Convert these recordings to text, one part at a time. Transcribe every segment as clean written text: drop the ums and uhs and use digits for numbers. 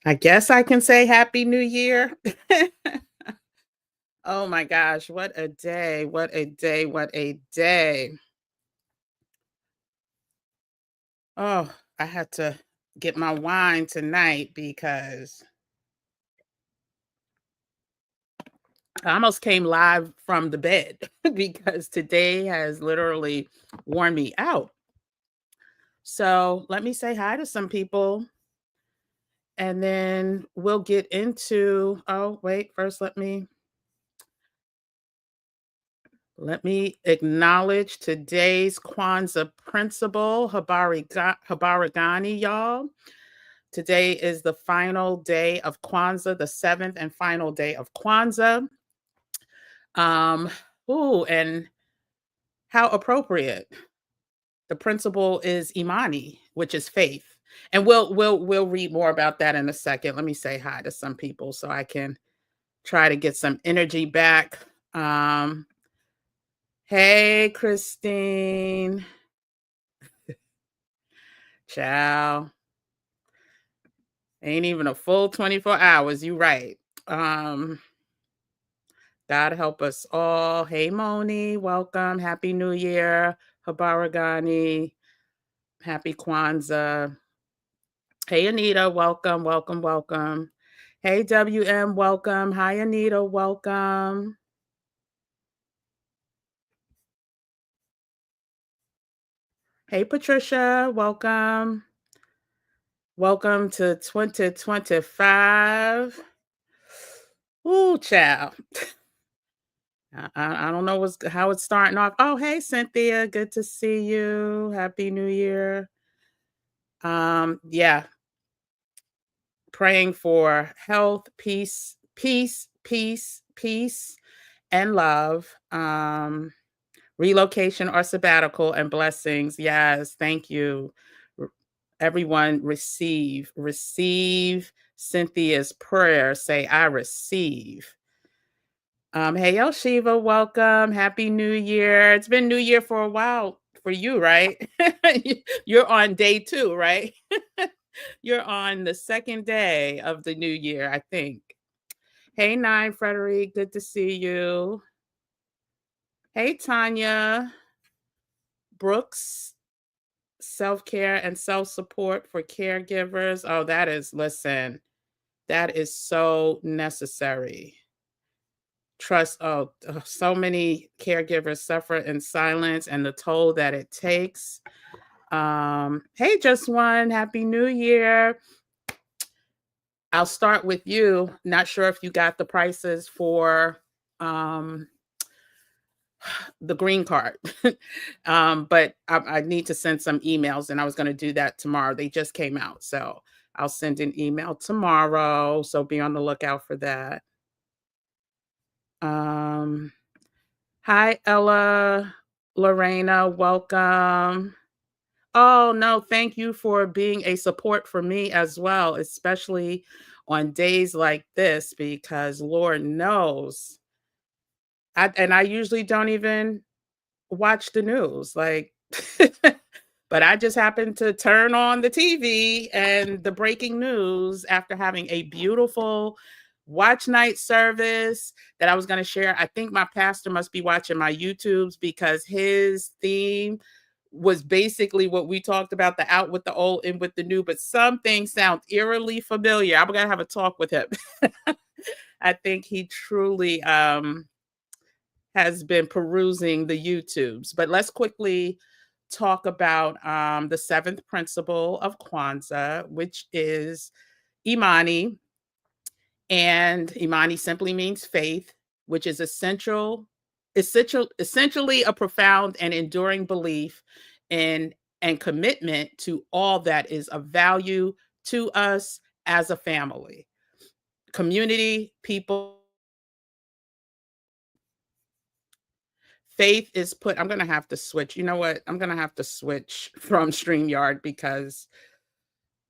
I guess I can say Happy New Year. Oh my gosh, what a day, what a day, what a day. Oh, I had to get my wine tonight because I almost came live from the bed because today has literally worn me out. So let me say hi to some people and then we'll get into, oh, wait, first let me acknowledge today's Kwanzaa principal, Habarigani, y'all. Today is the final day of Kwanzaa, the seventh and final day of Kwanzaa. Um, and how appropriate. The principle is Imani, which is faith. And we'll read more about that in a second. Let me say hi to some people so I can try to get some energy back. Um, hey, Christine. Ciao. Ain't even a full 24 hours. You right. Um, God help us all. Hey, Moni, welcome. Happy New Year. Habaragani. Happy Kwanzaa. Hey, Anita, welcome, welcome, welcome. Hey, WM, welcome. Hi, Anita, welcome. Hey, Patricia, welcome. Welcome to 2025. Ooh, child. I don't know how it's starting off. Oh, hey, Cynthia, good to see you. Happy New Year. Yeah, praying for health, peace, and love. Relocation or sabbatical and blessings. Yes, thank you. R- Everyone receive Cynthia's prayer. Say, I receive. Hey, El Shiva, welcome. Happy New Year. It's been New Year for a while for you, right? You're on day 2, right? You're on the second day of the new year, I think. Hey, Nine, Frederick, good to see you. Hey, Tanya, Brooks, self-care and self-support for caregivers. Oh, listen, that is so necessary. Trust, so many caregivers suffer in silence and the toll that it takes. Hey, just one, happy new year. I'll start with you. Not sure if you got the prices for um the green card. But I need to send some emails and I was going to do that tomorrow. They just came out. So I'll send an email tomorrow. So be on the lookout for that. Um, Hi, Ella, Lorena, welcome. Oh, no, thank you for being a support for me as well, especially on days like this, because Lord knows, I usually don't even watch the news, like, but I just happened to turn on the TV and the breaking news after having a beautiful watch night service that I was going to share. I think my pastor must be watching my YouTubes because his theme was basically what we talked about, the out with the old, in with the new, but some things sound eerily familiar. I'm going to have a talk with him. I think he truly has been perusing the YouTubes. But let's quickly talk about the seventh principle of Kwanzaa, which is Imani. And Imani simply means faith, which is essentially a profound and enduring belief in and commitment to all that is of value to us as a family, community, people. Faith is put, I'm going to have to switch. You know what? I'm going to have to switch from StreamYard because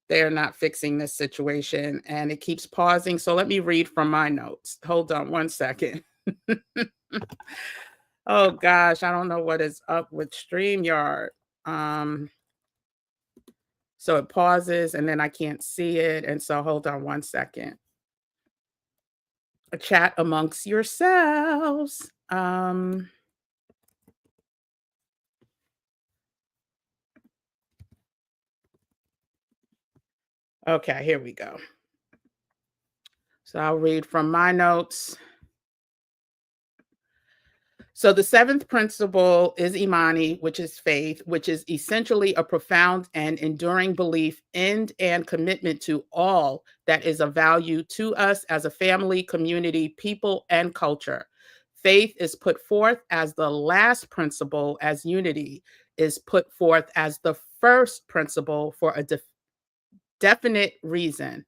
they're not fixing this situation and it keeps pausing. So let me read from my notes. Hold on one second. Oh gosh, I don't know what is up with StreamYard. Um, So it pauses and then I can't see it. And so hold on one second. A chat amongst yourselves. Okay, here we go. So I'll read from my notes. So the seventh principle is Imani, which is faith, which is essentially a profound and enduring belief in and commitment to all that is of value to us as a family, community, people, and culture. Faith is put forth as the last principle, as unity is put forth as the first principle for a definite reason.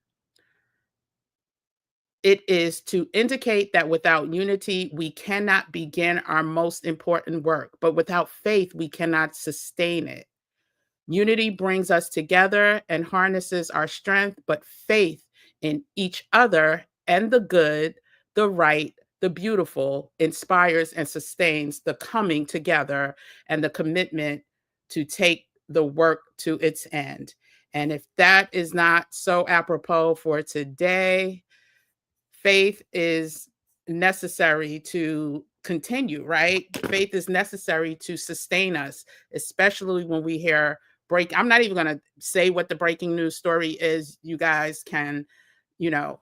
It is to indicate that without unity, we cannot begin our most important work, but without faith, we cannot sustain it. Unity brings us together and harnesses our strength, but faith in each other and the good, the right, the beautiful inspires and sustains the coming together and the commitment to take the work to its end. And if that is not so apropos for today, faith is necessary to continue, right? Faith is necessary to sustain us, especially when we hear break. I'm not even going to say what the breaking news story is. You guys can, you know,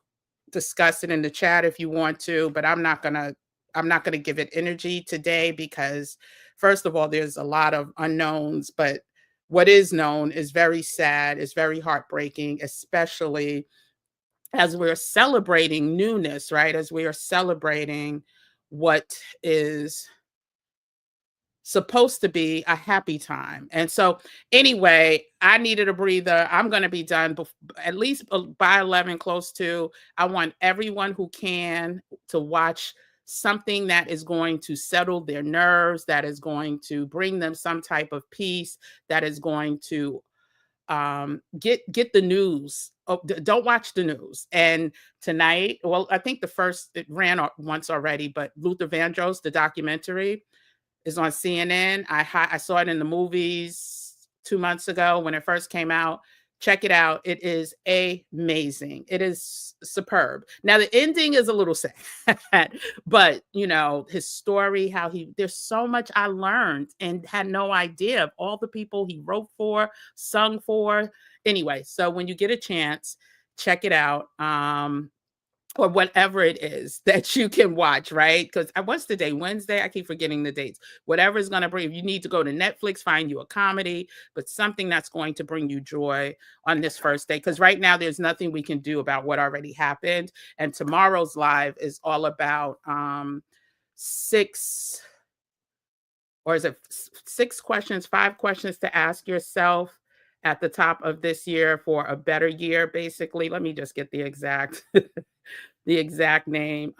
discuss it in the chat if you want to, but I'm not going to give it energy today because first of all there's a lot of unknowns, but what is known is very sad, is very heartbreaking, especially as we're celebrating newness, right? As we are celebrating what is supposed to be a happy time. And so, anyway, I needed a breather. I'm going to be done at least by 11, close to. I want everyone who can to watch something that is going to settle their nerves, that is going to bring them some type of peace, that is going to get the news. Oh, don't watch the news. And tonight, well, I think the first it ran once already, but Luther Vandross, the documentary, is on CNN. I saw it in the movies 2 months ago when it first came out. Check it out. It is amazing. It is superb. Now the ending is a little sad, but his story, how there's so much I learned and had no idea of all the people he wrote for, sung for. Anyway, so when you get a chance, check it out. Or whatever it is that you can watch, right? Because what's the day? Wednesday? I keep forgetting the dates. Whatever is going to bring, if you need to go to Netflix, find you a comedy, but something that's going to bring you joy on this first day. Because right now, there's nothing we can do about what already happened. And tomorrow's live is all about six, or is it 6 questions, 5 questions to ask yourself at the top of this year for a better year, basically. Let me just get the exact the exact name.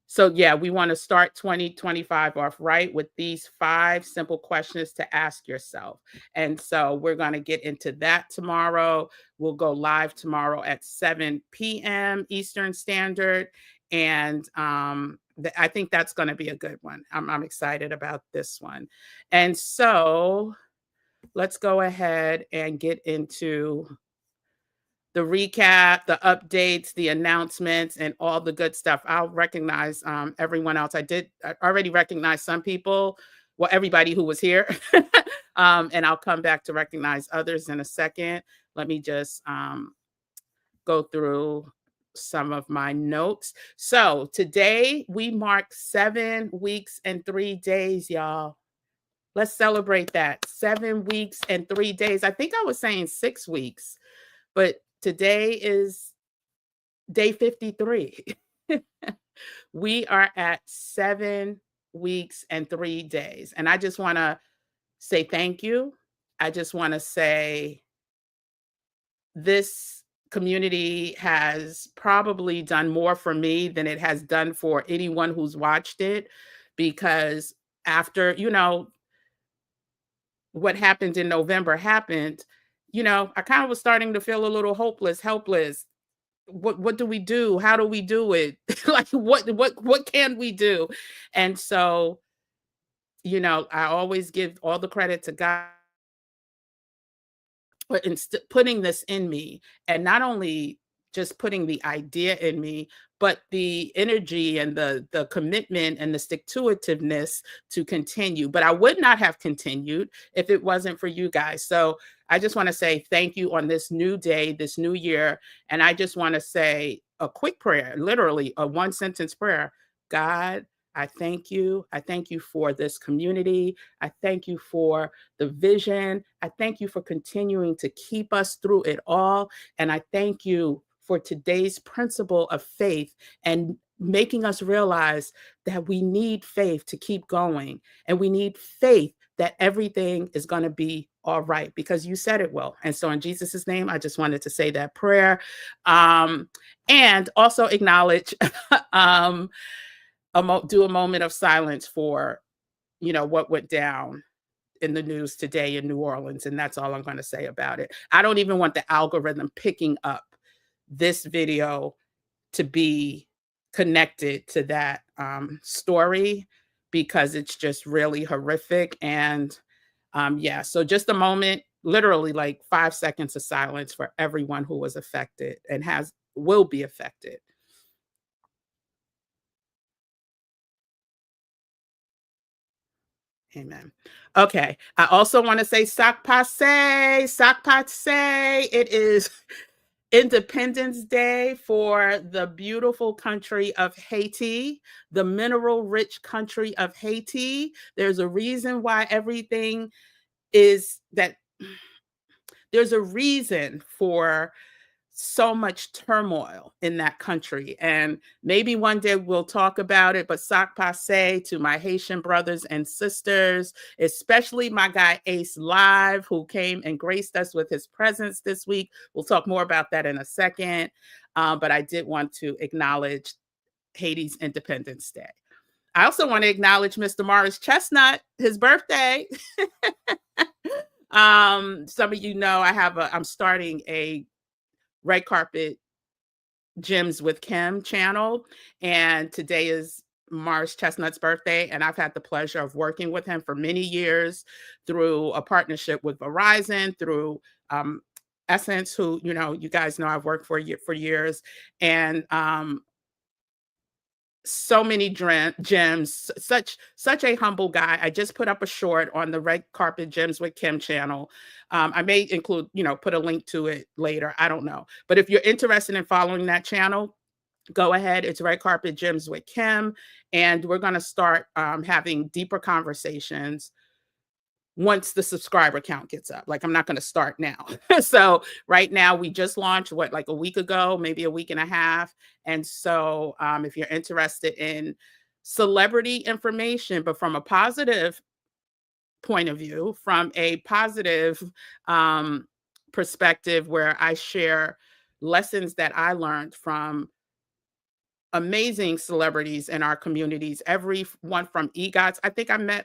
So yeah, we want to start 2025 off right with these 5 simple questions to ask yourself. And so we're going to get into that tomorrow. We'll go live tomorrow at 7 p.m. Eastern Standard. And I think that's going to be a good one. I'm excited about this one. And so let's go ahead and get into the recap, the updates, the announcements, and all the good stuff. I'll recognize everyone else. I already recognize some people, well, everybody who was here. And I'll come back to recognize others in a second. Let me just go through some of my notes. So today we mark 7 weeks and 3 days, y'all. Let's celebrate that. 7 weeks and 3 days. I think I was saying 6 weeks, but today is day 53. We are at 7 weeks and 3 days. And I just want to say thank you. I just want to say this community has probably done more for me than it has done for anyone who's watched it, because after, what happened in November happened, I kind of was starting to feel a little hopeless, helpless. What do we do? How do we do it? Like what can we do? And so, I always give all the credit to God. putting this in me, and not only just putting the idea in me, but the energy and the commitment and the stick to itiveness to continue. But I would not have continued if it wasn't for you guys. So I just want to say thank you on this new day, this new year. And I just want to say a quick prayer, literally a one sentence prayer. God, I thank you. I thank you for this community. I thank you for the vision. I thank you for continuing to keep us through it all. And I thank you for today's principle of faith and making us realize that we need faith to keep going. And we need faith that everything is going to be all right because you said it will. And so in Jesus' name, I just wanted to say that prayer, and also acknowledge, do a moment of silence for, what went down in the news today in New Orleans. And that's all I'm going to say about it. I don't even want the algorithm picking up this video to be connected to that story because it's just really horrific. And yeah, so just a moment, literally like 5 seconds of silence for everyone who was affected and will be affected. Amen. Okay. I also want to say sac passe, sac passe. It is Independence Day for the beautiful country of Haiti, the mineral rich country of Haiti. There's a reason why everything is that there's a reason for so much turmoil in that country. And maybe one day we'll talk about it, but sac passe to my Haitian brothers and sisters, especially my guy Ace Live, who came and graced us with his presence this week. We'll talk more about that in a second. But I did want to acknowledge Haiti's Independence Day. I also want to acknowledge Mr. Morris Chestnut, his birthday. Some of you know I'm starting a red carpet Gems with Kim channel. And today is Mars Chestnut's birthday. And I've had the pleasure of working with him for many years through a partnership with Verizon, through Essence, who, you guys know I've worked for years. And so many gems, such a humble guy. I just put up a short on the Red Carpet Gems with Kim channel. I may include, put a link to it later. I don't know. But if you're interested in following that channel, go ahead. It's Red Carpet Gems with Kim. And we're going to start having deeper conversations once the subscriber count gets up. Like, I'm not going to start now. So right now we just launched like a week ago, maybe a week and a half. And so if you're interested in celebrity information, but from a positive point of view, from a positive perspective, where I share lessons that I learned from amazing celebrities in our communities, everyone from EGOTs. I think I've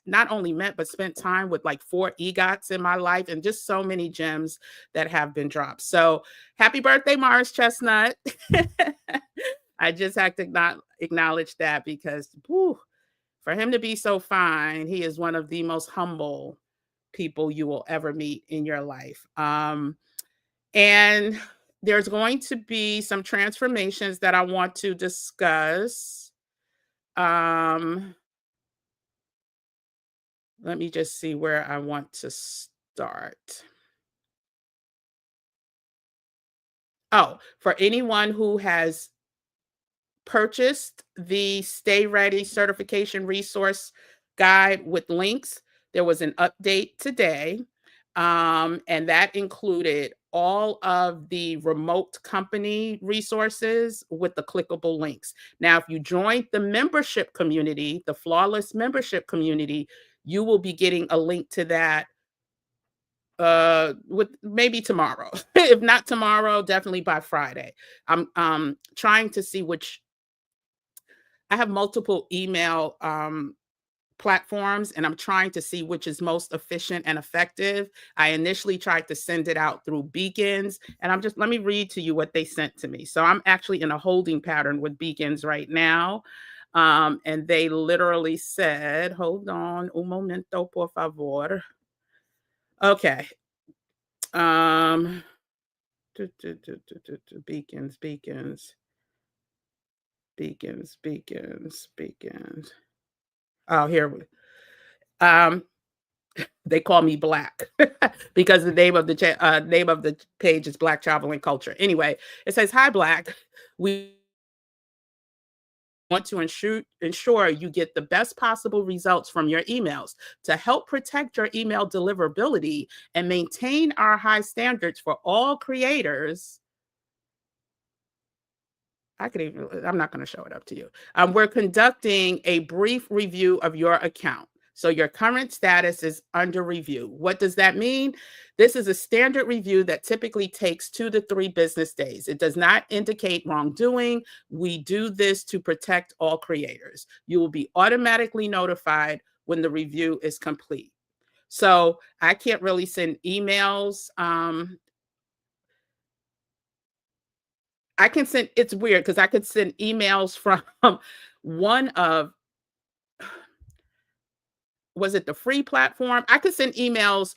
not only met, but spent time with like 4 EGOTs in my life, and just so many gems that have been dropped. So happy birthday, Mars Chestnut. I just have to acknowledge that because for him to be so fine, he is one of the most humble people you will ever meet in your life. And there's going to be some transformations that I want to discuss. Let me just see where I want to start. Oh, for anyone who has purchased the Stay Ready certification resource guide with links, there was an update today. And that included all of the remote company resources with the clickable links. Now, if you joined the membership community, the Flawless membership community, you will be getting a link to that with maybe tomorrow. If not tomorrow, definitely by Friday. I'm trying to see which I have multiple email platforms, and I'm trying to see which is most efficient and effective. I initially tried to send it out through Beacons, and let me read to you what they sent to me. So I'm actually in a holding pattern with Beacons right now. And they literally said, hold on, un momento, por favor. Okay. Um, beacons, beacons. Oh, here we um, they call me Black because the name of the page is Black Travel and Culture. Anyway, it says, "Hi, Black. We want to ensure you get the best possible results from your emails. To help protect your email deliverability and maintain our high standards for all creators." I'm not going to show it up to you. We're conducting a brief review of your account. So your current status is under review. What does that mean? This is a standard review that typically takes 2 to 3 business days. It does not indicate wrongdoing. We do this to protect all creators. You will be automatically notified when the review is complete. So I can't really send emails. I can send, it's weird because I could send emails from one of, was it the free platform? I could send emails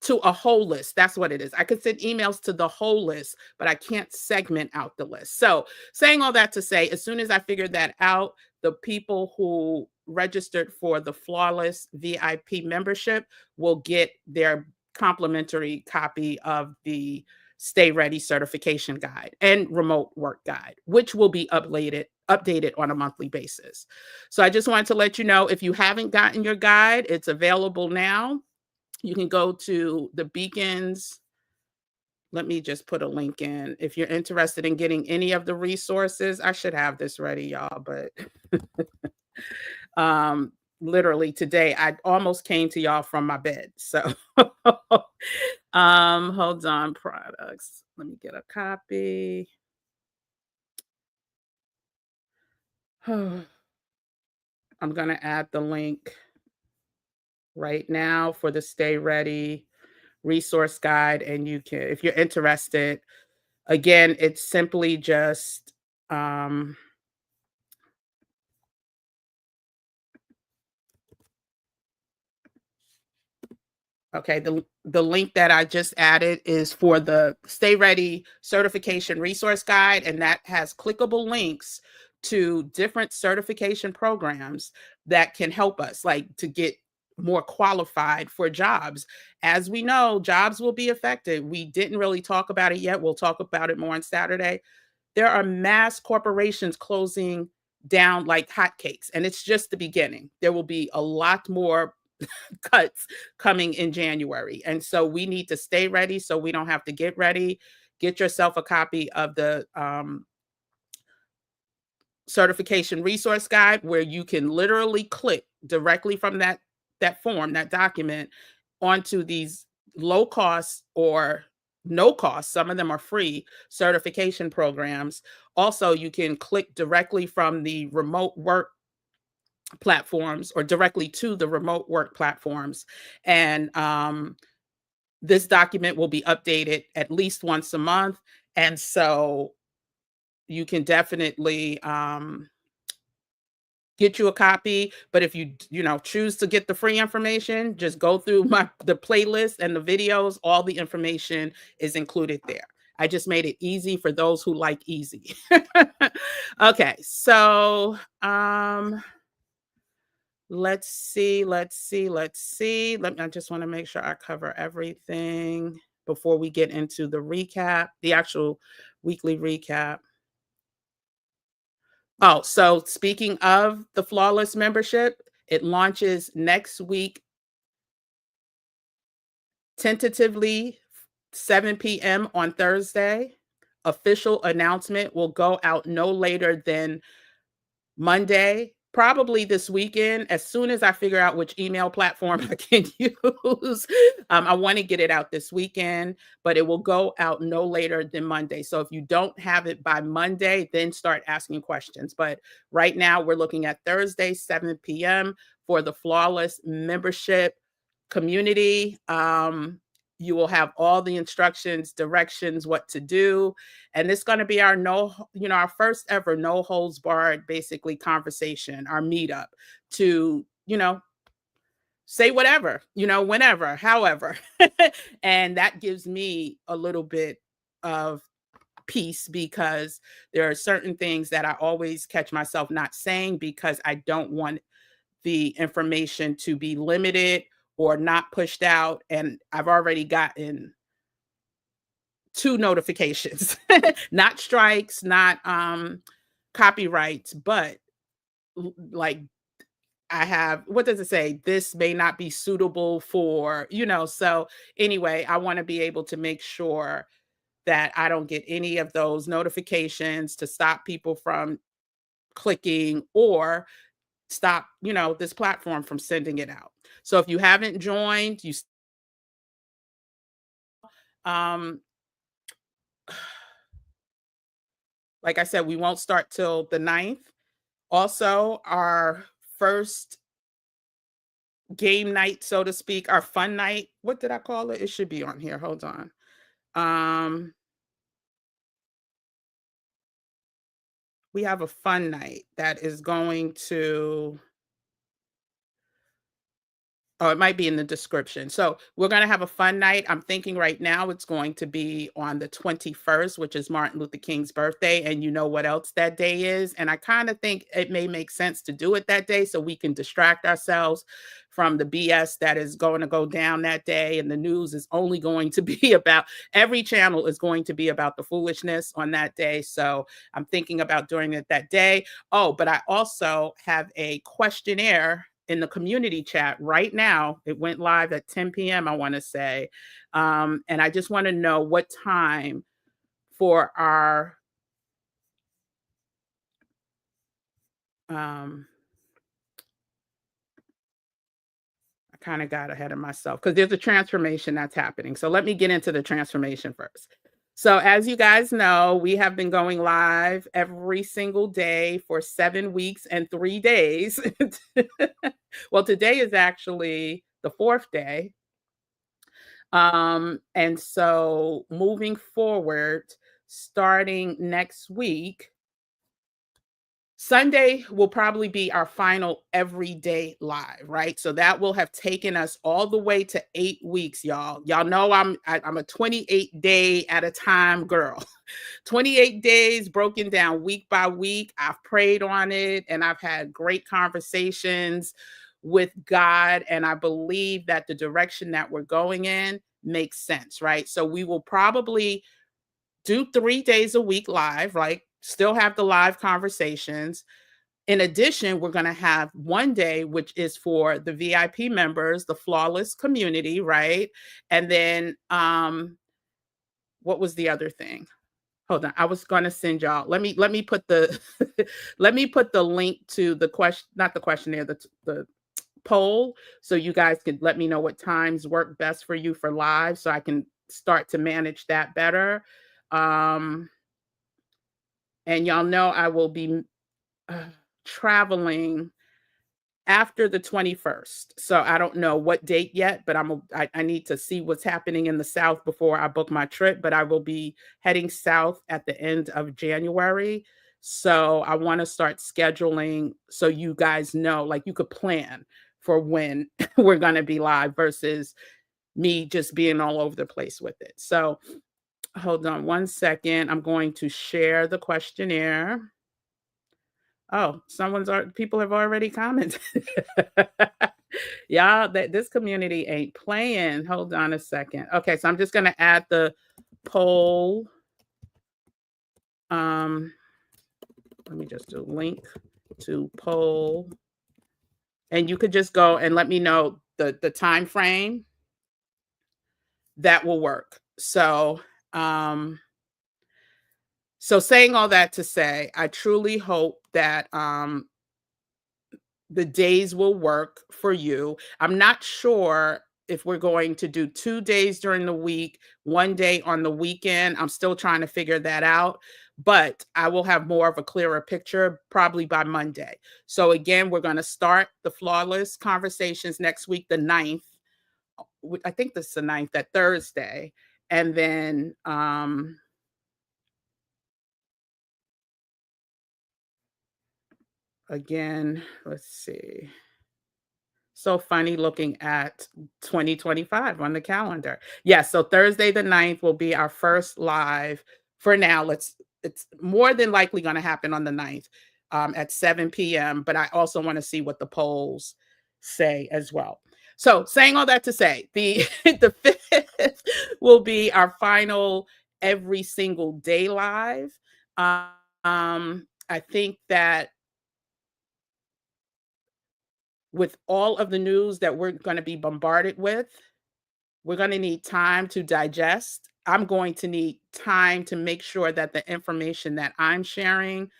to a whole list. That's what it is. I could send emails to the whole list, but I can't segment out the list. So, saying all that to say, as soon as I figured that out, the people who registered for the Flawless VIP membership will get their complimentary copy of the Stay Ready certification guide and remote work guide, which will be updated on a monthly basis. So I just wanted to let you know, if you haven't gotten your guide, it's available now. You can go to the Beacons. Let me just put a link in. If you're interested in getting any of the resources, I should have this ready, y'all, but literally today I almost came to y'all from my bed. So hold on, products. Let me get a copy. I'm gonna add the link right now for the Stay Ready resource guide, and you can, if you're interested, again, it's simply just okay, the link that I just added is for the Stay Ready certification resource guide, and that has clickable links to different certification programs that can help us, like, to get more qualified for jobs. As we know, jobs will be affected. We didn't really talk about it yet. We'll talk about it more on Saturday. There are mass corporations closing down like hotcakes, and it's just the beginning. There will be a lot more cuts coming in January. And so we need to stay ready so we don't have to get ready. Get yourself a copy of the certification resource guide, where you can literally click directly from that form, that document, onto these low cost or no cost, some of them are free certification programs. Also, you can click directly from the remote work platforms or directly to the remote work platforms. And this document will be updated at least once a month. And so you can definitely get you a copy. But if you choose to get the free information, just go through the playlist and the videos. All the information is included there. I just made it easy for those who like easy. Okay, so let's see. I just want to make sure I cover everything before we get into the recap, the actual weekly recap. Oh, so speaking of the Flawless membership, it launches next week, tentatively 7 p.m. on Thursday. Official announcement will go out no later than Monday, probably this weekend, as soon as I figure out which email platform I can use. I want to get it out this weekend, but it will go out no later than Monday. So if you don't have it by Monday, then start asking questions. But right now, we're looking at Thursday, 7 p.m. for the Flawless membership community. You will have all the instructions, directions, what to do. And it's going to be our our first ever no holds barred, basically, conversation, our meetup to, say whatever, whenever, however. And that gives me a little bit of peace because there are certain things that I always catch myself not saying because I don't want the information to be limited or not pushed out. And I've already gotten two notifications, not strikes, not copyrights, but like I have, what does it say? This may not be suitable for, so anyway, I want to be able to make sure that I don't get any of those notifications to stop people from clicking or stop, this platform from sending it out. So if you haven't joined, um like I said, we won't start till the 9th. Also, our first game night, so to speak, our fun night. What did I call it? It should be on here. Hold on. Um, we have a fun night that is going to, oh, it might be in the description. So we're going to have a fun night. I'm thinking right now it's going to be on the 21st, which is Martin Luther King's birthday. And you know what else that day is? And I kind of think it may make sense to do it that day so we can distract ourselves from the BS that is going to go down that day. And the news is only going to be about, every channel is going to be about the foolishness on that day. So I'm thinking about doing it that day. Oh, but I also have a questionnaire in the community chat right now. It went live at 10 p.m., I want to say. And I just want to know what time for our I kind of got ahead of myself because there's a transformation that's happening. So let me get into the transformation first. So, as you guys know, we have been going live every single day for 7 weeks and 3 days. Well, today is actually the fourth day. And so moving forward, starting next week, Sunday will probably be our final everyday live, right? So that will have taken us all the way to 8 weeks, y'all. Y'all know I'm a 28-day at a time girl. 28 days broken down week by week. I've prayed on it and I've had great conversations with God. And I believe that the direction that we're going in makes sense, right? So we will probably do 3 days a week live, like still have the live conversations. In addition, we're going to have one day, which is for the VIP members, the flawless community, right? And then, what was the other thing? Hold on. I was going to send y'all. Let me put the let me put the link to the question, not the questionnaire, the poll, so you guys can let me know what times work best for you for live, so I can start to manage that better. Um, and y'all know I will be uh, traveling after the 21st. So I don't know what date yet, but I need to see what's happening in the South before I book my trip. But I will be heading south at the end of January. So I want to start scheduling so you guys know, like you could plan for when we're going to be live versus me just being all over the place with it. So hold on one second. I'm going to share the questionnaire. Oh, people have already commented. Y'all, that this community ain't playing. Hold on a second. Okay, so I'm just gonna add the poll. Um, Let me just do link to poll. And you could just go and let me know the time frame that will work. So saying all that to say, I truly hope that the days will work for you. I'm not sure if we're going to do 2 days during the week, one day on the weekend. I'm still trying to figure that out, but I will have more of a clearer picture probably by Monday. So again, we're going to start the flawless conversations next week, the 9th. I think this is the 9th, that Thursday. And then again, let's see. So funny looking at 2025 on the calendar. Yes, so Thursday the 9th will be our first live. For now, it's more than likely gonna happen on the 9th, at 7 PM, but I also wanna see what the polls say as well. So, saying all that to say, the the 5th will be our final every single day live. I think that with all of the news that we're gonna be bombarded with, we're gonna need time to digest. I'm going to need time to make sure that the information that I'm sharing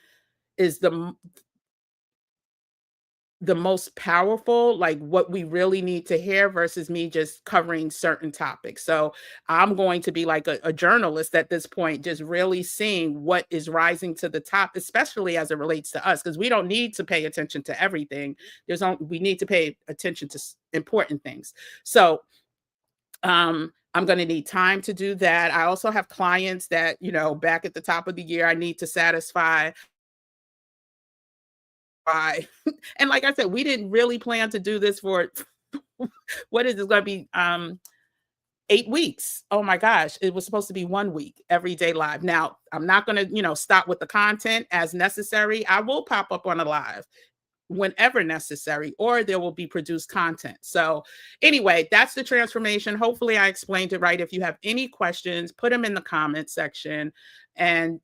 is the most powerful, like what we really need to hear versus me just covering certain topics. So I'm going to be like a journalist at this point, just really seeing what is rising to the top, especially as it relates to us, because we don't need to pay attention to everything. We need to pay attention to important things. So I'm going to need time to do that. I also have clients that, back at the top of the year, I need to satisfy by, and like I said, we didn't really plan to do this for what is this going to be? 8 weeks. Oh my gosh. It was supposed to be 1 week every day live. Now, I'm not going to, stop with the content as necessary. I will pop up on a live whenever necessary, or there will be produced content. So, anyway, that's the transformation. Hopefully, I explained it right. If you have any questions, put them in the comment section, and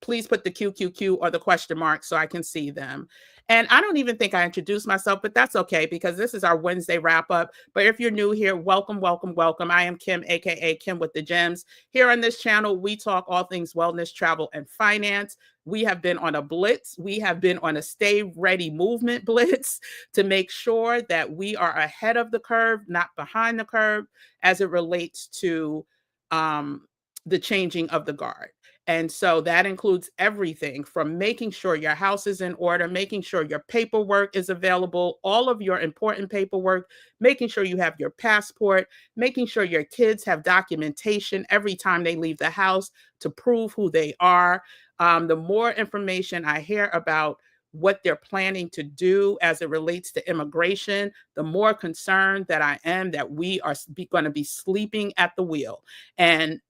please put the QQQ or the question mark so I can see them. And I don't even think I introduced myself, but that's okay because this is our Wednesday wrap up. But if you're new here, welcome, welcome, welcome. I am Kim, aka Kim with the Gems. Here on this channel, we talk all things wellness, travel, and finance. We have been on a blitz. We have been on a stay ready movement blitz to make sure that we are ahead of the curve, not behind the curve, as it relates to the changing of the guard. And so that includes everything from making sure your house is in order, making sure your paperwork is available, all of your important paperwork, making sure you have your passport, making sure your kids have documentation every time they leave the house to prove who they are. The more information I hear about what they're planning to do as it relates to immigration, the more concerned that I am that we are going to be sleeping at the wheel. And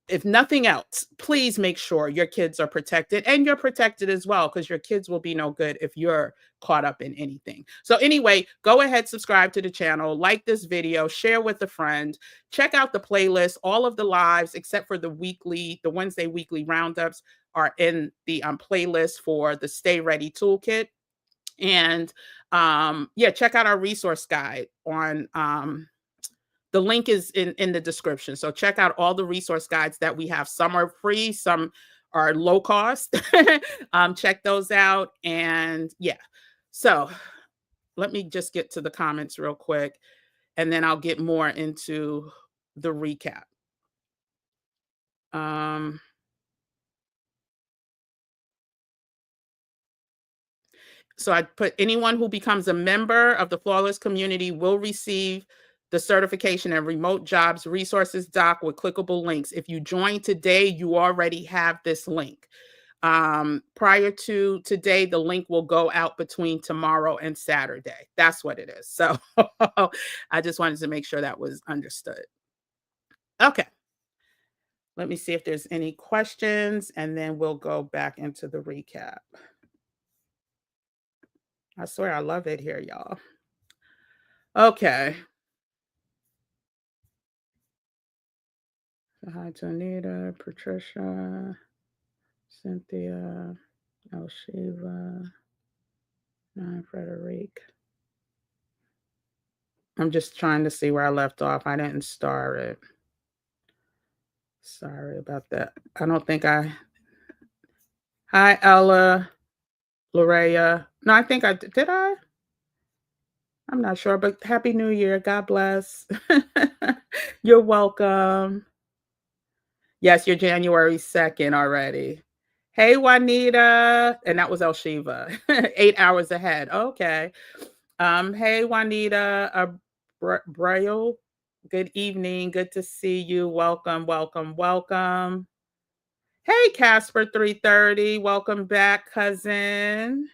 if nothing else, please make sure your kids are protected and you're protected as well, because your kids will be no good if you're caught up in anything. So, anyway, go ahead, subscribe to the channel, like this video, share with a friend, check out the playlist. All of the lives, except for the Wednesday weekly roundups, are in the playlist for the Stay Ready Toolkit. And yeah, check out our resource guide on the link is in the description. So check out all the resource guides that we have. Some are free, some are low cost. Check those out. And yeah, so let me just get to the comments real quick, and then I'll get more into the recap. Um, So I put anyone who becomes a member of the Flawless community will receive the certification and remote jobs resources doc with clickable links. If you join today, you already have this link. Prior to today, the link will go out between tomorrow and Saturday. That's what it is. So I just wanted to make sure that was understood. Okay. Let me see if there's any questions, and then we'll go back into the recap. I swear I love it here, y'all. Okay. Hi to Anita, Patricia, Cynthia, Elshiva, Frederic. I'm just trying to see where I left off. I didn't star it. Sorry about that. I don't think I. Hi, Ella, Lorea. No, I think I did. I? I'm not sure, but Happy New Year. God bless. You're welcome. Yes, you're January 2nd already. Hey, Juanita. And that was Elshiva. 8 hours ahead. Okay. Hey, Juanita. Braille. Good evening. Good to see you. Welcome, welcome, welcome. Hey, Casper 330. Welcome back, cousin.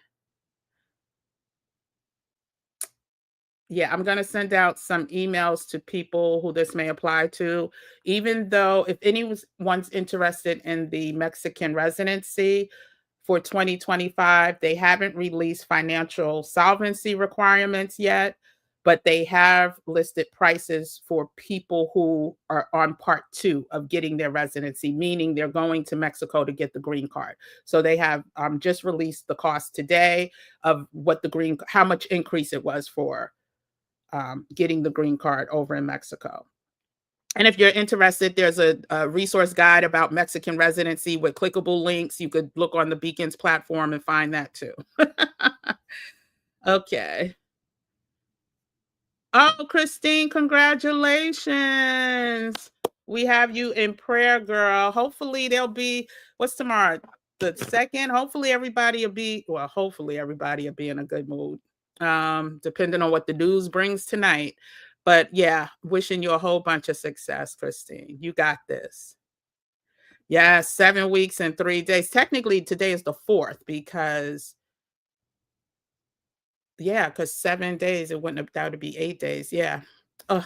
Yeah, I'm gonna send out some emails to people who this may apply to, even though if anyone's interested in the Mexican residency for 2025, they haven't released financial solvency requirements yet, but they have listed prices for people who are on part two of getting their residency, meaning they're going to Mexico to get the green card. So they have just released the cost today of what how much increase it was for getting the green card over in Mexico. And if you're interested, there's a resource guide about Mexican residency with clickable links. You could look on the Beacons platform and find that too. Okay. Oh, Christine, congratulations. We have you in prayer, girl. Hopefully there'll be what's tomorrow? The second. Hopefully everybody will be in a good mood. Depending on what the news brings tonight. But yeah, wishing you a whole bunch of success, Christine. You got this. Yeah, 7 weeks and 3 days. Technically, today is the fourth because yeah, because 7 days, it wouldn't have that would be 8 days. Yeah. Ugh.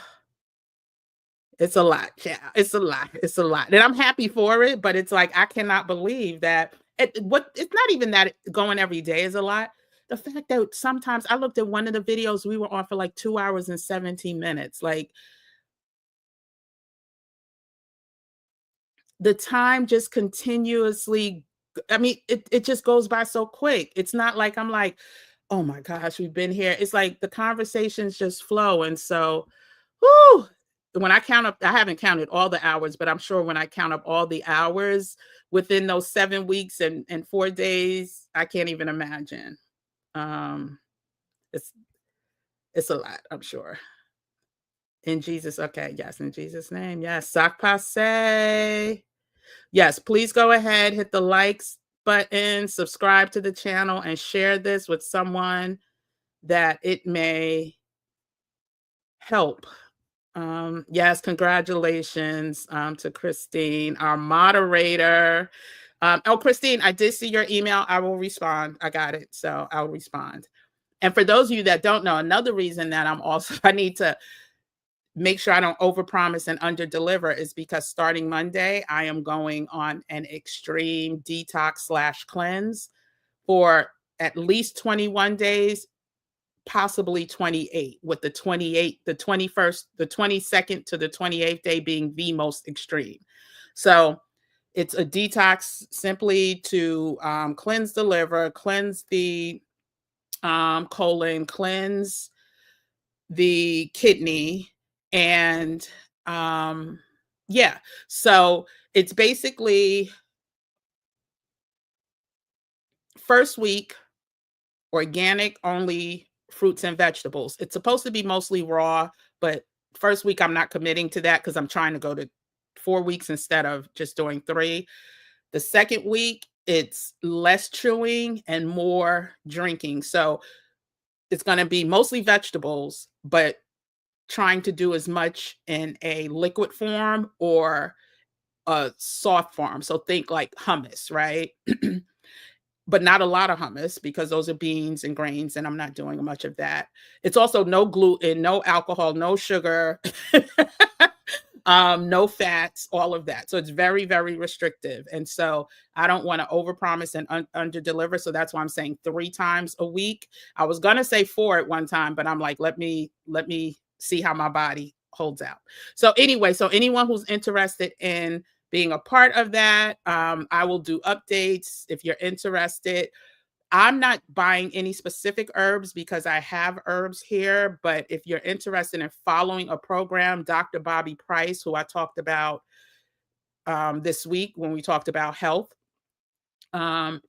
It's a lot, yeah, it's a lot, it's a lot, and I'm happy for it, but it's like, I cannot believe that it's not even that going every day is a lot. The fact that sometimes I looked at one of the videos, we were on for, like, 2 hours and 17 minutes, like, the time just continuously I mean, it just goes by so quick. It's not like I'm like, "Oh my gosh, we've been here." It's like the conversations just flow, and so, whoo, when I count up I haven't counted all the hours, but I'm sure when I count up all the hours within those 7 weeks and 4 days, I can't even imagine. Um, it's it's a lot, I'm sure. In Jesus okay, yes, in Jesus' name, yes. Sac passe. Yes, please go ahead, hit the likes button, subscribe to the channel, and share this with someone that it may help. Yes, congratulations to Christine, our moderator. Oh, Christine, I did see your email. I will respond. I got it. So I'll respond. And for those of you that don't know, another reason that I need to make sure I don't overpromise and underdeliver is because starting Monday, I am going on an extreme detox slash cleanse for at least 21 days, possibly 28, with the 21st, the 22nd to the 28th day being the most extreme. So it's a detox simply to cleanse the liver, cleanse the colon, cleanse the kidney, and yeah, so it's basically first week organic only fruits and vegetables. It's supposed to be mostly raw, but first week I'm not committing to that because I'm trying to go to 4 weeks instead of just doing 3. The second week it's less chewing and more drinking, so it's going to be mostly vegetables, but trying to do as much in a liquid form or a soft form. So think like hummus, right? But not a lot of hummus because those are beans and grains, and I'm not doing much of that. It's also no gluten, no alcohol, no sugar, no fats, all of that. So it's very, very restrictive. And so I don't want to overpromise and underdeliver. So that's why I'm saying 3 times a week. I was gonna say 4 at one time, but I'm like, let me see how my body holds out. So anyway, so anyone who's interested in being a part of that, I will do updates if you're interested. I'm not buying any specific herbs because I have herbs here, but if you're interested in following a program, Dr. Bobby Price, who I talked about this week when we talked about health,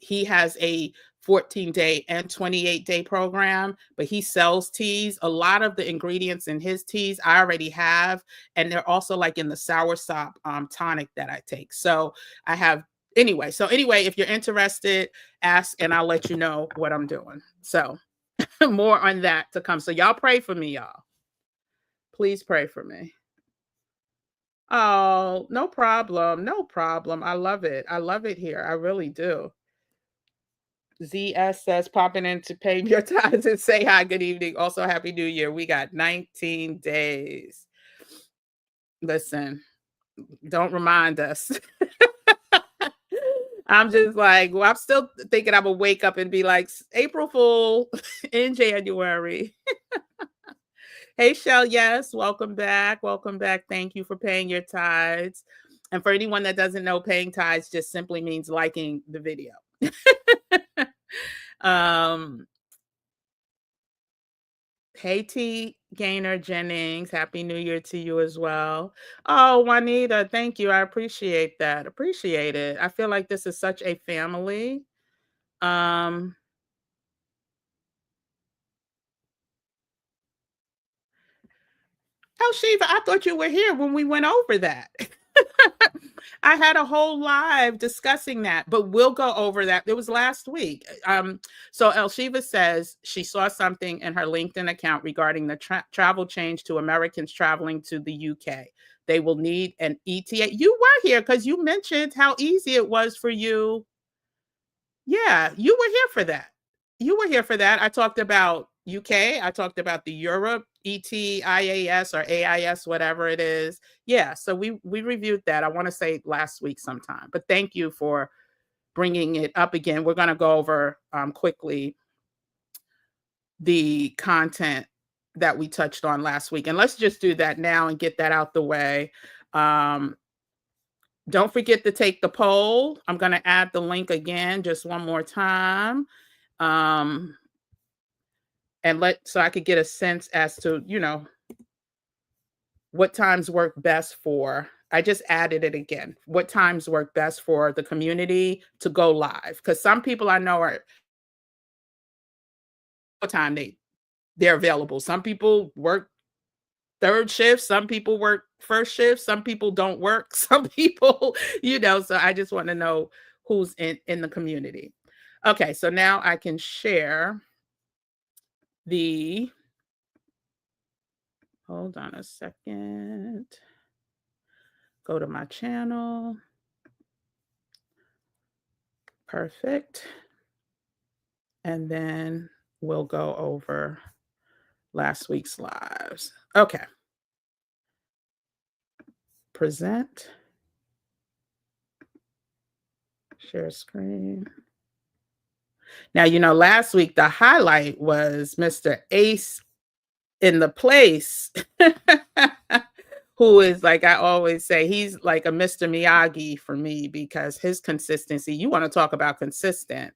he has a 14-day and 28-day program, but he sells teas. A lot of the ingredients in his teas I already have, and they're also like in the soursop tonic that I take. So I have anyway, if you're interested, ask and I'll let you know what I'm doing. So more on that to come. So y'all pray for me, y'all. Please pray for me. Oh, no problem. No problem. I love it. I love it here. I really do. ZS says popping in to pay your tithes and say hi, good evening. Also, happy new year. We got 19 days. Listen, don't remind us. I'm just like, well, I'm still thinking I'm gonna wake up and be like, April Fool in January. Hey, Shell, yes, welcome back. Welcome back. Thank you for paying your tithes. And for anyone that doesn't know, paying tithes just simply means liking the video. um, Hey T Gainer Jennings, happy new year to you as well. Oh, Juanita, thank you. I appreciate that. Appreciate it. I feel like this is such a family. Um, oh Shiva, I thought you were here when we went over that. I had a whole live discussing that, but we'll go over that. It was last week. So El Shiva says she saw something in her LinkedIn account regarding the travel change to Americans traveling to the UK. They will need an ETA. You were here because you mentioned how easy it was for you. Yeah, you were here for that. You were here for that. I talked about UK. I talked about the Europe ETIAS or AIS, whatever it is. Yeah, so we reviewed that. I want to say last week sometime. But thank you for bringing it up again. We're going to go over quickly the content that we touched on last week, and let's just do that now and get that out the way. Um, don't forget to take the poll. I'm going to add the link again, just one more time. Um, and so I could get a sense as to, what times work best for. I just added it again. What times work best for the community to go live? Because some people I know are what time they're available. Some people work third shift, some people work first shift, some people don't work, some people, so I just want to know who's in the community. Okay, so now I can share the hold on a second. Go to my channel. Perfect. And then we'll go over last week's lives. Okay. Present. Share screen. Now, last week the highlight was Mr. Ace in the place, who is, like I always say, he's like a Mr. Miyagi for me because his consistency, you want to talk about consistent.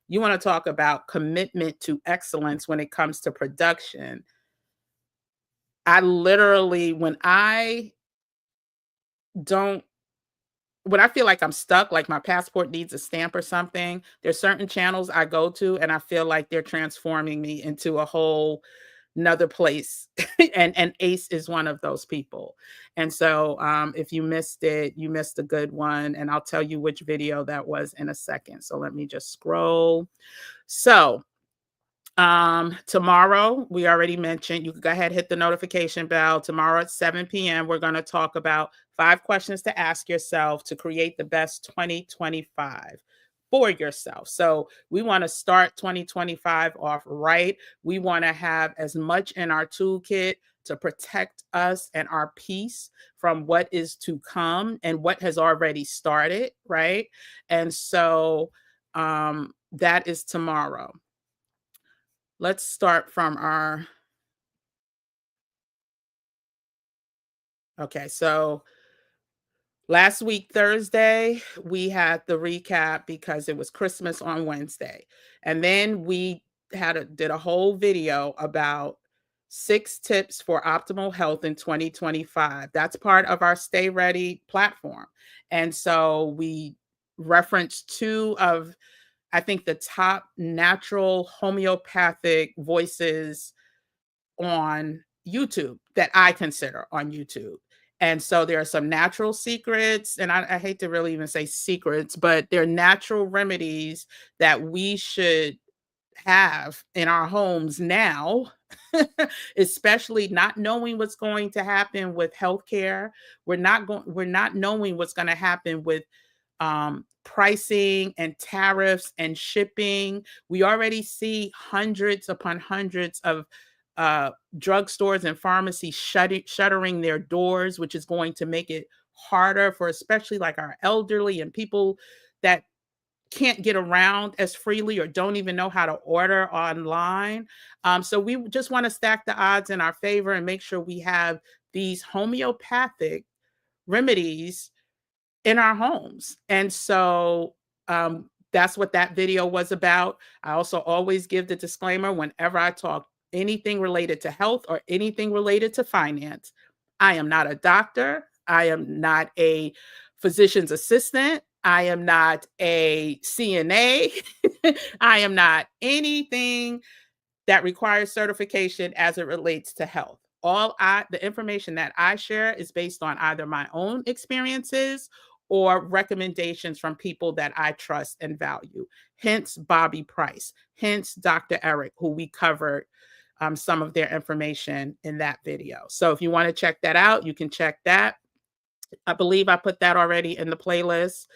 You want to talk about commitment to excellence when it comes to production. I literally, don't when I feel like I'm stuck, like my passport needs a stamp or something, there's certain channels I go to and I feel like they're transforming me into a whole another place. and Ace is one of those people. And so if you missed it, you missed a good one. And I'll tell you which video that was in a second. So let me just scroll. So tomorrow, we already mentioned, you can go ahead, hit the notification bell. Tomorrow at 7 p.m., we're going to talk about 5 questions to ask yourself to create the best 2025 for yourself. So we want to start 2025 off right. We want to have as much in our toolkit to protect us and our peace from what is to come and what has already started, right? And so that is tomorrow. Let's start from okay, so last week, Thursday, we had the recap because it was Christmas on Wednesday. And then we did a whole video about 6 tips for optimal health in 2025. That's part of our Stay Ready platform. And so we referenced 2 of, I think, the top natural homeopathic voices on YouTube that I consider on YouTube. And so there are some natural secrets, and I hate to really even say secrets, but they're natural remedies that we should have in our homes now, especially not knowing what's going to happen with healthcare. We're not knowing what's going to happen with pricing and tariffs and shipping. We already see hundreds upon hundreds of drugstores and pharmacies shuttering their doors, which is going to make it harder for especially like our elderly and people that can't get around as freely or don't even know how to order online. So we just want to stack the odds in our favor and make sure we have these homeopathic remedies in our homes. And so that's what that video was about. I also always give the disclaimer whenever I talk anything related to health or anything related to finance. I am not a doctor. I am not a physician's assistant. I am not a CNA. I am not anything that requires certification as it relates to health. The information that I share is based on either my own experiences or recommendations from people that I trust and value. Hence Bobby Price, hence Dr. Eric, who we covered some of their information in that video. So if you want to check that out, you can check that. I believe I put that already in the playlist.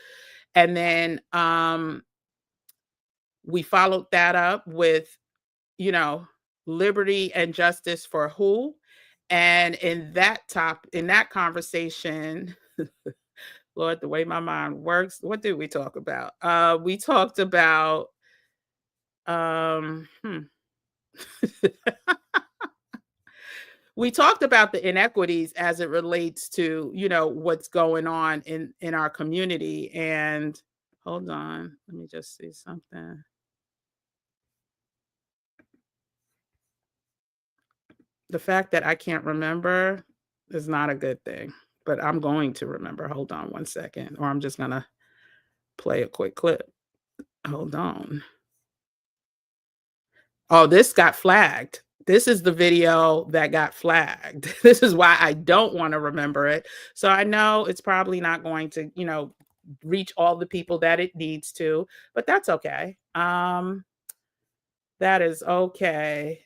And then we followed that up with, liberty and justice for who? And in that conversation, Lord, the way my mind works, what did we talk about? We talked about we talked about the inequities as it relates to, what's going on in our community. And hold on, let me just see something. The fact that I can't remember is not a good thing, but I'm going to remember. Hold on one second, or I'm just going to play a quick clip. Hold on. Oh, this got flagged. This is the video that got flagged. This is why I don't want to remember it. So I know it's probably not going to, reach all the people that it needs to, but that's okay. That is okay.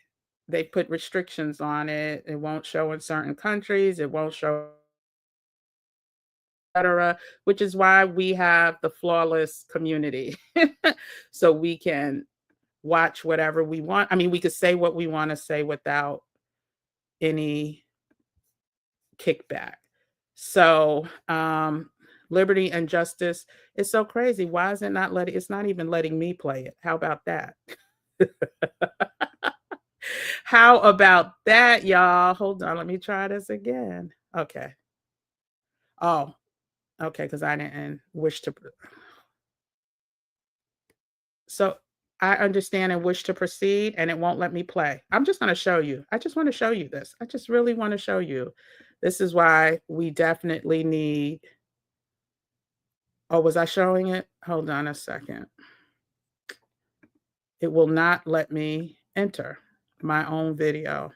They put restrictions on it. It won't show in certain countries. It won't show, etc., which is why we have the flawless community. So we can watch whatever we want. I mean, we could say what we want to say without any kickback. So liberty and justice is so crazy. Why is it not it's not even letting me play it? How about that? How about that, y'all? Hold on, let me try this again. Okay. Oh, okay, because I didn't wish to. So I understand and wish to proceed, and it won't let me play. I'm just going to show you. I just want to show you this. I just really want to show you. This is why we definitely need. Oh, was I showing it? Hold on a second. It will not let me enter my own video,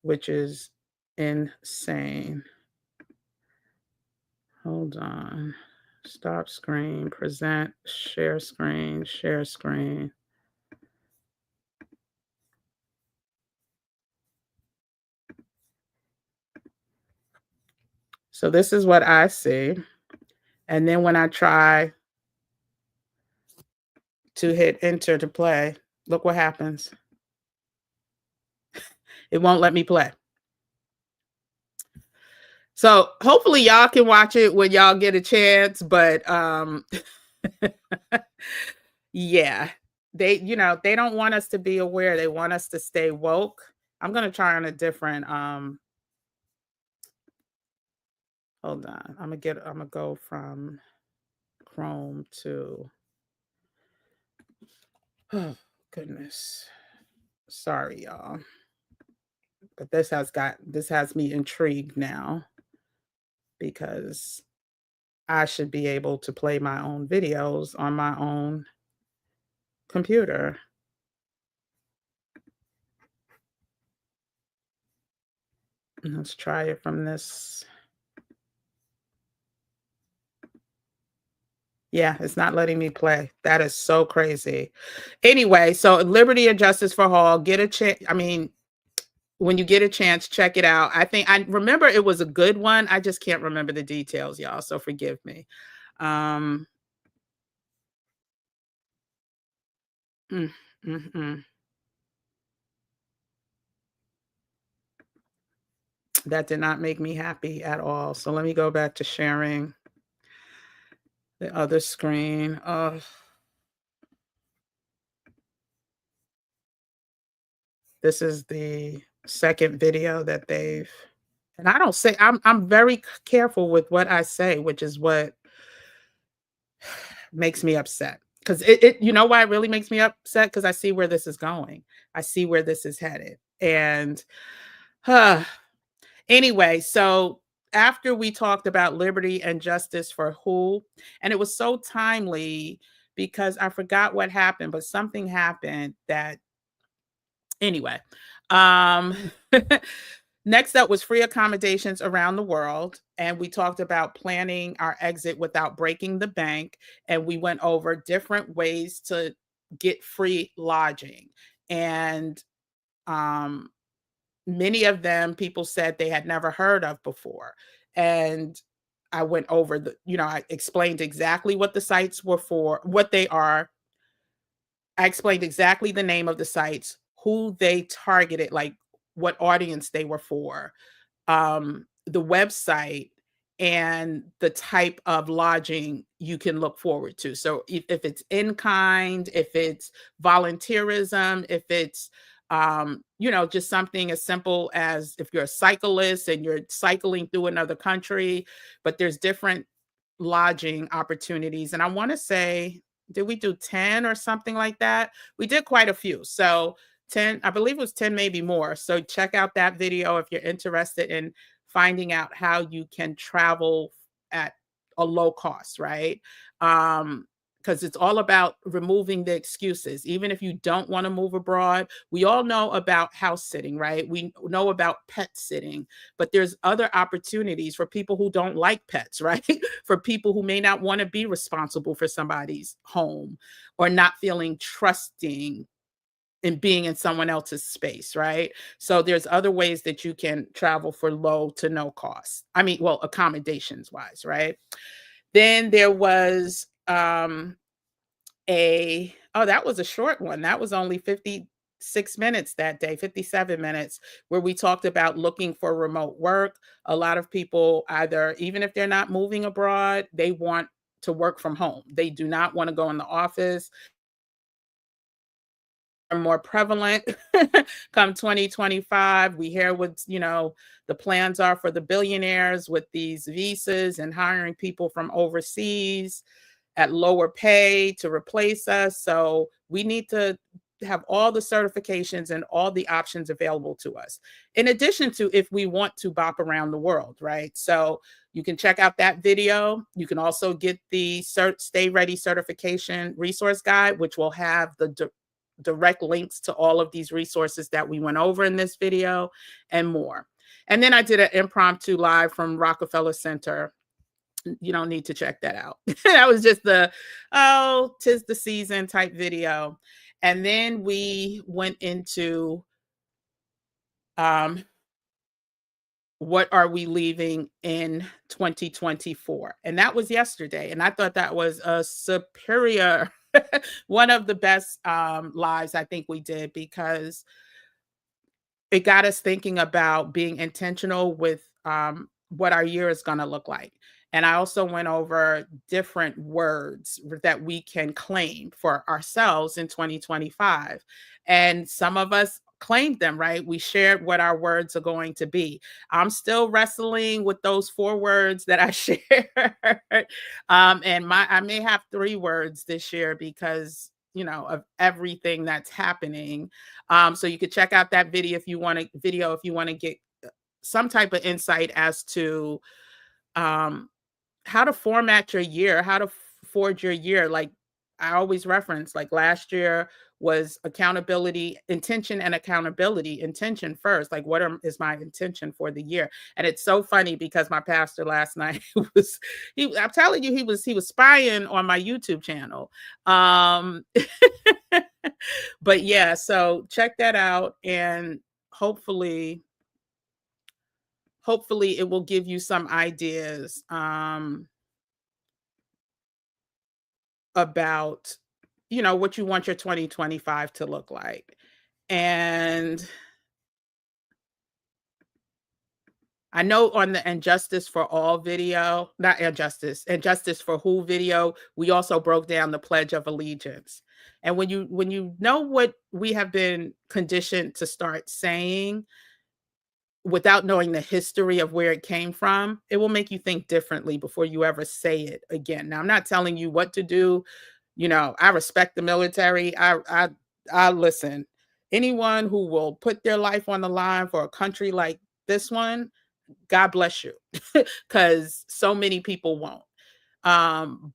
which is insane. Hold on. Stop screen, present, share screen, share screen. So this is what I see. And then when I try to hit enter to play, look what happens. It won't let me play. So hopefully y'all can watch it when y'all get a chance, but yeah, they don't want us to be aware. They want us to stay woke. I'm going to try on a different hold on. I'm going to go from Chrome to oh goodness. Sorry y'all. But this has me intrigued now because I should be able to play my own videos on my own computer. Let's try it from this. Yeah, it's not letting me play. That is so crazy. Anyway, so liberty and justice for all. Get a chance. I mean, when you get a chance, check it out. I remember it was a good one. I just can't remember the details, y'all. So forgive me. Um, mm, mm. That did not make me happy at all. So let me go back to sharing the other screen. Oh, this is the second video that they've and I don't say I'm very careful with what I say, which is what makes me upset. Because you know why it really makes me upset? Because I see where this is going. I see where this is headed. And uh, anyway, so after we talked about liberty and justice for who, and it was so timely because I forgot what happened, but something happened that anyway. Um Next up was free accommodations around the world. And we talked about planning our exit without breaking the bank. And we went over different ways to get free lodging. And um, many of them people said they had never heard of before. And I went over I explained exactly what the sites were for, what they are. I explained exactly the name of the sites, who they targeted, like what audience they were for, the website, and the type of lodging you can look forward to. So if it's in kind, if it's volunteerism, if it's just something as simple as if you're a cyclist and you're cycling through another country, but there's different lodging opportunities. And I want to say, did we do 10 or something like that? We did quite a few. So 10, I believe it was 10, maybe more. So check out that video if you're interested in finding out how you can travel at a low cost, right? Because it's all about removing the excuses. Even if you don't want to move abroad, we all know about house sitting, right? We know about pet sitting, but there's other opportunities for people who don't like pets, right? For people who may not want to be responsible for somebody's home or not feeling trusting in being in someone else's space, right? So there's other ways that you can travel for low to no cost. I mean, well, accommodations wise, right? Then there was that was a short one. That was only 56 minutes that day, 57 minutes, where we talked about looking for remote work. A lot of people either, even if they're not moving abroad, they want to work from home. They do not want to go in the office. Are more prevalent come 2025. We hear what, the plans are for the billionaires with these visas and hiring people from overseas at lower pay to replace us. So we need to have all the certifications and all the options available to us. In addition to if we want to bop around the world, right? So you can check out that video. You can also get the Stay Ready certification resource guide, which will have the direct links to all of these resources that we went over in this video and more. And then I did an impromptu live from Rockefeller Center. You don't need to check that out. That was just tis the season type video. And then we went into um, what are we leaving in 2024? And that was yesterday. And I thought that was a superior, one of the best lives I think we did because it got us thinking about being intentional with what our year is going to look like. And I also went over different words that we can claim for ourselves in 2025. And some of us claimed them, right? We shared what our words are going to be. I'm still wrestling with those 4 words that I shared. And I may have 3 words this year because, of everything that's happening. So you could check out that video if you want to get some type of insight as to um, how to format your year, how to forge your year. Like I always reference, like last year was accountability, intention, and accountability. Intention first, like is my intention for the year? And it's so funny because my pastor last night I'm telling you, he was spying on my YouTube channel. Um, but yeah, so check that out and hopefully it will give you some ideas about, what you want your 2025 to look like. And I know on the Injustice for All video, not Injustice, Injustice for Who video, we also broke down the Pledge of Allegiance. And when you know what we have been conditioned to start saying without knowing the history of where it came from, it will make you think differently before you ever say it again. Now, I'm not telling you what to do. I respect the military. I listen. Anyone who will put their life on the line for a country like this one, God bless you, because so many people won't.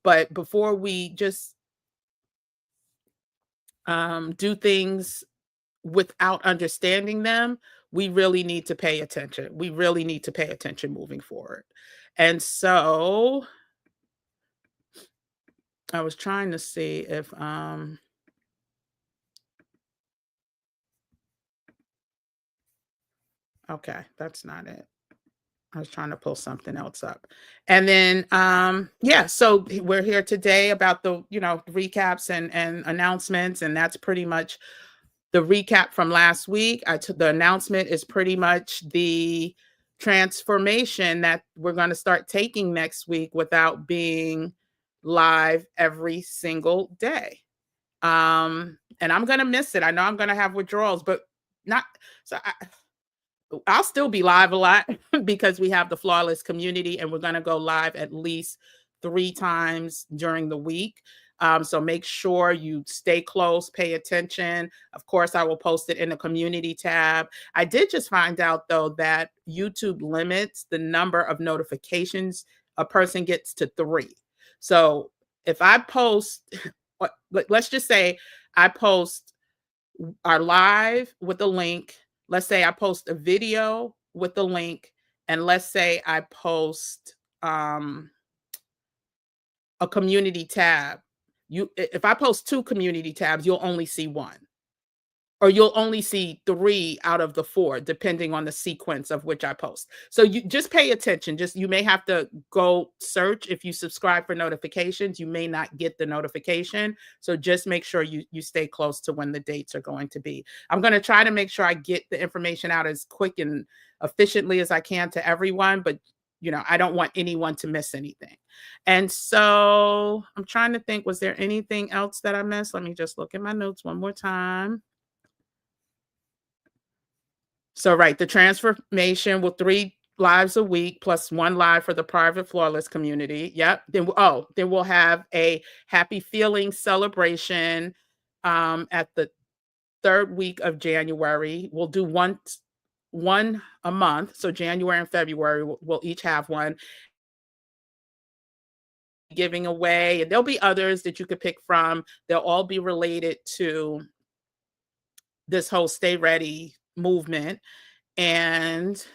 But before we just do things without understanding them, we really need to pay attention. We really need to pay attention moving forward. And so I was trying to see if okay, that's not it. I was trying to pull something else up. And then yeah, so we're here today about the, recaps and announcements, and that's pretty much the recap from last week. The announcement is pretty much the transformation that we're going to start taking next week without being live every single day. And I'm going to miss it. I know I'm going to have withdrawals, but not so I'll still be live a lot because we have the flawless community and we're going to go live at least 3 times during the week. So make sure you stay close, pay attention. Of course, I will post it in the community tab. I did just find out, though, that YouTube limits the number of notifications a person gets to 3. So if I post, let's just say I post our live with a link. Let's say I post a video with the link, and let's say I post a community tab. If I post 2 community tabs, you'll only see 1. Or you'll only see 3 out of the 4, depending on the sequence of which I post. So you just pay attention. You may have to go search. If you subscribe for notifications, you may not get the notification. So just make sure you stay close to when the dates are going to be. I'm going to try to make sure I get the information out as quick and efficiently as I can to everyone, but I don't want anyone to miss anything. And so I'm trying to think, was there anything else that I missed? Let me just look at my notes one more time. So, right, the transformation with 3 lives a week plus 1 live for the private flawless community. Yep. Then we'll have a happy feeling celebration at the 3rd week of January. We'll do one a month. So January and February we'll each have one giving away, and there'll be others that you could pick from. They'll all be related to this whole Stay Ready movement. And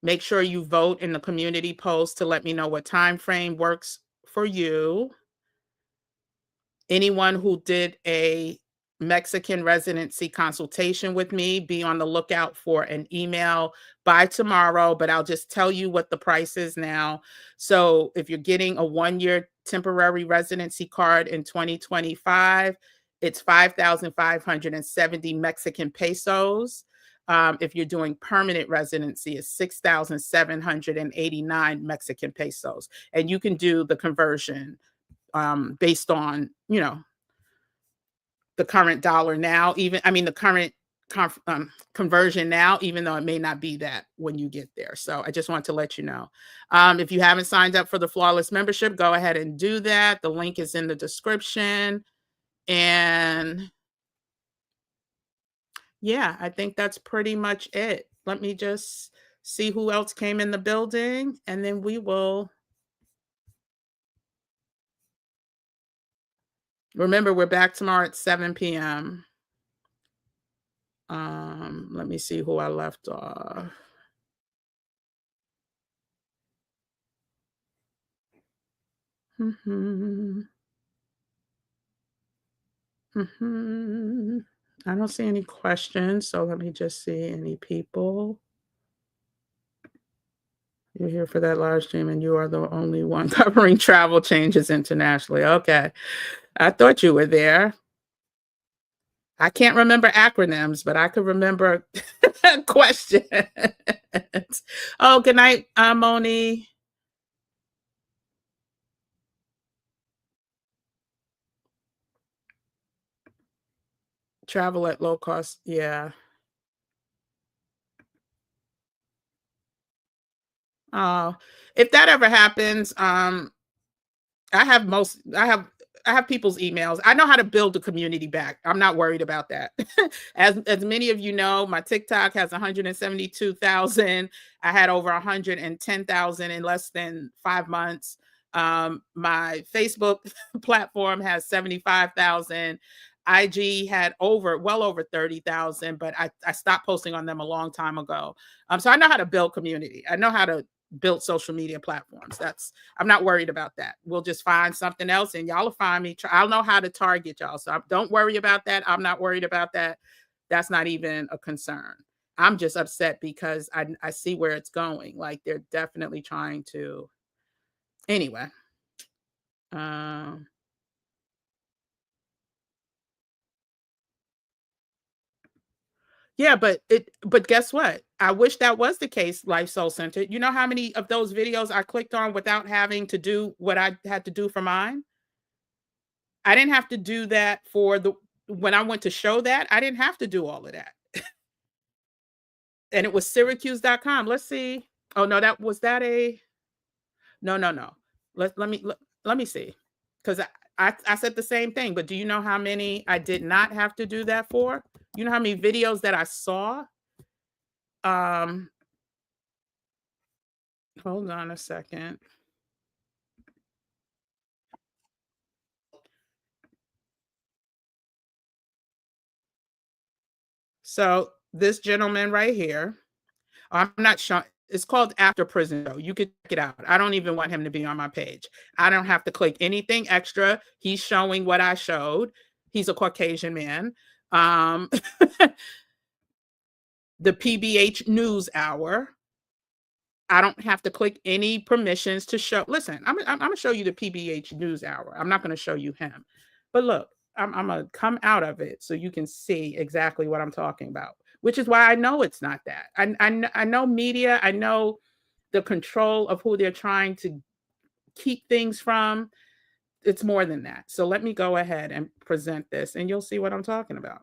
make sure you vote in the community post to let me know what time frame works for you. Anyone who did a Mexican residency consultation with me, be on the lookout for an email by tomorrow, but I'll just tell you what the price is now. So if you're getting a 1-year temporary residency card in 2025, it's 5,570 Mexican pesos. If you're doing permanent residency, it's 6,789 Mexican pesos. And you can do the conversion based on, the current dollar now, the current conversion now, even though it may not be that when you get there. So I just want to let you know. If you haven't signed up for the Flawless membership, go ahead and do that. The link is in the description. And yeah, I think that's pretty much it. Let me just see who else came in the building, and then we will. Remember, we're back tomorrow at 7 p.m. Let me see who I left off. Mhm. I don't see any questions, so let me just see any people. You're here for that live stream, and you are the only one covering travel changes internationally. Okay. I thought you were there. I can't remember acronyms, but I could remember questions. Oh, good night, Moni. Travel at low cost. Yeah. Oh, if that ever happens, I have most I have people's emails. I know how to build the community back. I'm not worried about that. As many of you know, my TikTok has 172,000. I had over 110,000 in less than 5 months. My Facebook platform has 75,000. IG had well over 30,000, but I stopped posting on them a long time ago. So I know how to build community. I know how to build social media platforms. I'm not worried about that. We'll just find something else and y'all will find me. I'll know how to target y'all. So don't worry about that. I'm not worried about that. That's not even a concern. I'm just upset because I see where it's going. Like they're definitely trying to. Anyway. Um, yeah, but guess what? I wish that was the case, Life Soul Centered. You know how many of those videos I clicked on without having to do what I had to do for mine? I didn't have to do that for the when I went to show that, I didn't have to do all of that. And it was syracuse.com. Let's see. Oh no, that was that a no, no, no. Let me see. Because I said the same thing, but do you know how many I did not have to do that for? You know how many videos that I saw? Um, hold on a second. So this gentleman right here, I'm not sure. It's called After Prison Show. You could check it out. I don't even want him to be on my page. I don't have to click anything extra. He's showing what I showed. He's a Caucasian man. Um, the PBH News Hour. I don't have to click any permissions to show. Listen, I'm going to show you the PBH News Hour. I'm not going to show you him. But look, I'm going to come out of it so you can see exactly what I'm talking about, which is why I know it's not that. I know media. I know the control of who they're trying to keep things from. It's more than that. So let me go ahead and present this and you'll see what I'm talking about.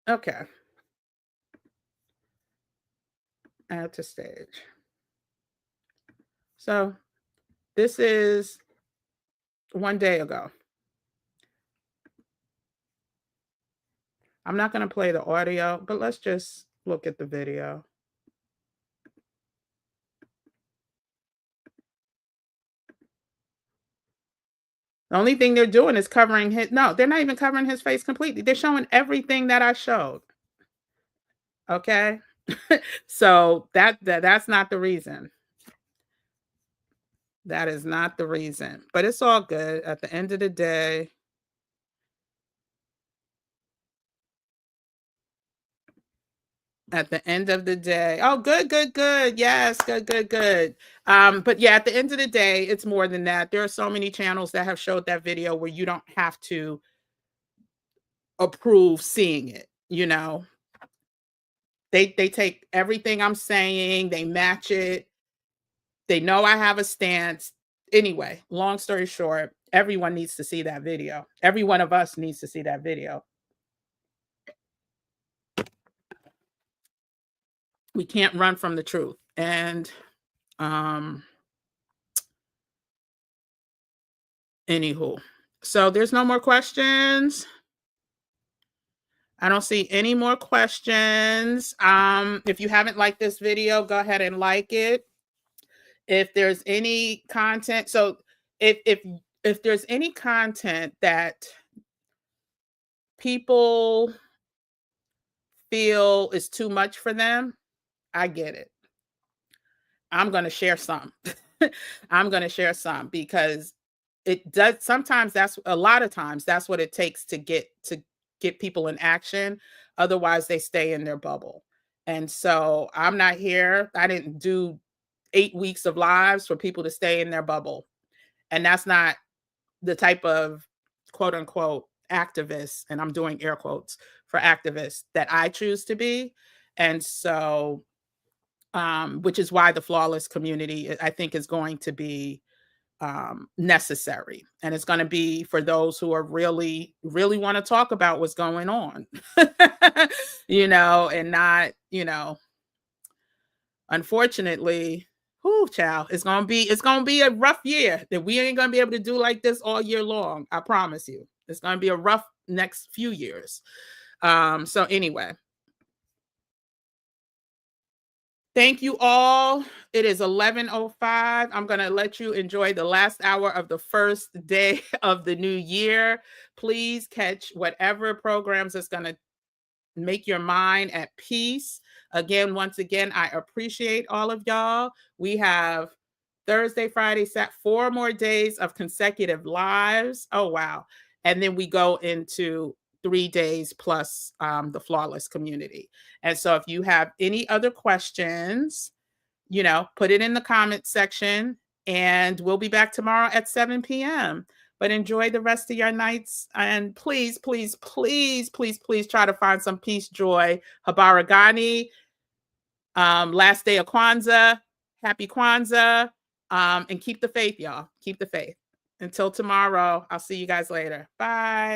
Okay. Add to stage. So this is 1 day ago. I'm not going to play the audio, but let's just look at the video. The only thing they're doing is covering his no, they're not even covering his face completely. They're showing everything that I showed. Okay? So that's not the reason. That is not the reason. But it's all good at the end of the day. At the end of the day. Oh, good, good, good. Yes, good, good, good. But yeah, at the end of the day, it's more than that. There are so many channels that have showed that video where you don't have to approve seeing it, you know. They take everything I'm saying, they match it. They know I have a stance. Anyway, long story short, everyone needs to see that video. Every one of us needs to see that video. We can't run from the truth. And um anywho. So there's no more questions. I don't see any more questions. If you haven't liked this video, go ahead and like it. If there's any content, so if there's any content that people feel is too much for them, I get it. I'm going to share some. I'm going to share some because it does sometimes that's a lot of times that's what it takes to get people in action. Otherwise, they stay in their bubble. And so I'm not here. I didn't do 8 weeks of lives for people to stay in their bubble. And that's not the type of quote unquote activist, and I'm doing air quotes for activists, that I choose to be. And so, which is why the flawless community, I think, is going to be necessary. And it's going to be for those who are really, really want to talk about what's going on, and not, unfortunately, whoo, child, it's gonna be a rough year that we ain't gonna be able to do like this all year long. I promise you. It's gonna be a rough next few years. So anyway, thank you all. It is 11:05. I'm gonna let you enjoy the last hour of the first day of the new year. Please catch whatever programs is gonna make your mind at peace. Again, once again, I appreciate all of y'all. We have Thursday, Friday, 4 more days of consecutive lives. Oh, wow. And then we go into 3 days plus the flawless community. And so if you have any other questions, put it in the comment section, and we'll be back tomorrow at 7 p.m. But enjoy the rest of your nights. And please, please, please, please, please try to find some peace, joy. Habaragani, last day of Kwanzaa. Happy Kwanzaa. And keep the faith, y'all. Keep the faith. Until tomorrow, I'll see you guys later. Bye.